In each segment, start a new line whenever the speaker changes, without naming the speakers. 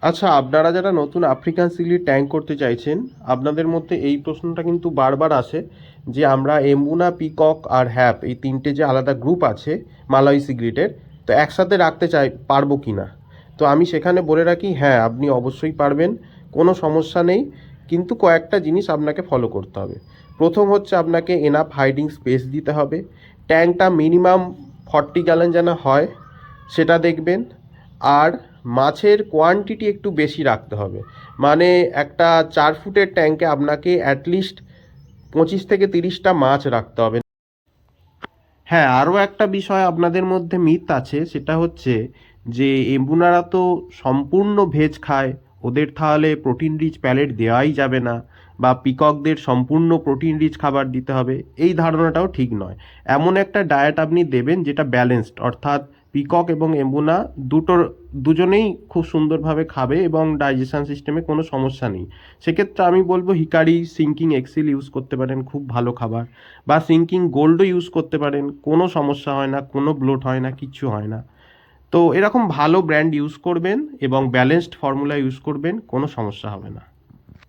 আচ্ছা, আপনারা যারা নতুন আফ্রিকান সিগলি ট্যাঙ্ক করতে চাইছেন, আপনাদের মধ্যে এই প্রশ্নটা কিন্তু বারবার আসে যে আমরা এম্বুনা, পিকক আর হ্যাপ এই তিনটে যে আলাদা গ্রুপ আছে মালয় সিগলিটের, তো একসাথে রাখতে চাই পারবো কি না। তো আমি সেখানে বলে রাখি, হ্যাঁ আপনি অবশ্যই পারবেন, কোনো সমস্যা নেই, কিন্তু কয়েকটা জিনিস আপনাকে ফলো করতে হবে। প্রথম হচ্ছে আপনাকে এনাফ হাইডিং স্পেস দিতে হবে। ট্যাঙ্কটা মিনিমাম 40 গ্যালন যেন হয় সেটা দেখবেন। আর মাছের কোয়ান্টিটি একটু বেশি রাখতে হবে। মানে একটা 4 ফুটের ট্যাঙ্কে আপনাকে অ্যাটলিস্ট 25 থেকে 30টা মাছ রাখতে হবে। হ্যাঁ, আরও একটা বিষয় আপনাদের মধ্যে মিথ আছে, সেটা হচ্ছে যে এম্বুনারা তো সম্পূর্ণ ভেজ খায়, ওদের তাহলে প্রোটিন রিচ প্যালেট দেওয়াই যাবে না, বা পিককদের সম্পূর্ণ প্রোটিন রিচ খাবার দিতে হবে, এই ধারণাটাও ঠিক নয়। এমন একটা ডায়েট আপনি দেবেন যেটা ব্যালেন্সড, অর্থাৎ পিকক এবং এম্বুনা দুজনেই খুব সুন্দরভাবে খাবে এবং ডাইজেশন সিস্টেমে কোনো সমস্যা নেই। সেক্ষেত্রে আমি বলবো হিকারি সিঙ্কিং এক্সেল ইউজ করতে পারেন, খুব ভালো খাবার, বা সিঙ্কিং গোল্ডও ইউজ করতে পারেন, কোনো সমস্যা হয় না, কোনো ব্লোট হয় না, কিচ্ছু হয় না। তো এরকম ভালো ব্র্যান্ড ইউজ করবেন এবং ব্যালেন্সড ফর্মুলা ইউজ করবেন, কোনো সমস্যা হবে না।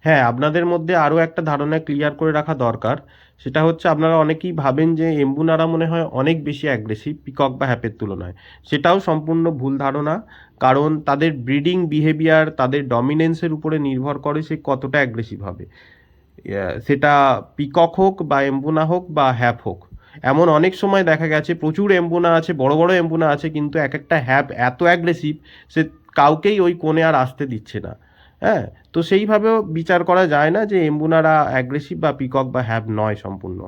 হ্যাঁ, আপনাদের মধ্যে আরও একটা ধারণা ক্লিয়ার করে রাখা দরকার, সেটা হচ্ছে আপনারা অনেকেই ভাবেন যে এম্বুনারা মনে হয় অনেক বেশি অ্যাগ্রেসিভ পিকক বা হ্যাপের তুলনায়। সেটাও সম্পূর্ণ ভুল ধারণা, কারণ তাদের ব্রিডিং বিহেভিয়ার, তাদের ডমিনেন্সের উপরে নির্ভর করে সে কতটা অ্যাগ্রেসিভ হবে। সেটা পিকক হোক বা এম্বুনা হোক বা হ্যাপ হোক। এমন অনেক সময় দেখা গেছে প্রচুর এম্বুনা আছে, বড় বড় এম্বুনা আছে, কিন্তু এক একটা হ্যাপ এত অ্যাগ্রেসিভ, সে কাউকেই ওই কোণে আর আসতে দিচ্ছে না। হ্যাঁ, তো সেইভাবেও বিচার করা যায় না যে এম্বুনারা অ্যাগ্রেসিভ বা পিকক বা হ্যাপ নয় সম্পূর্ণ।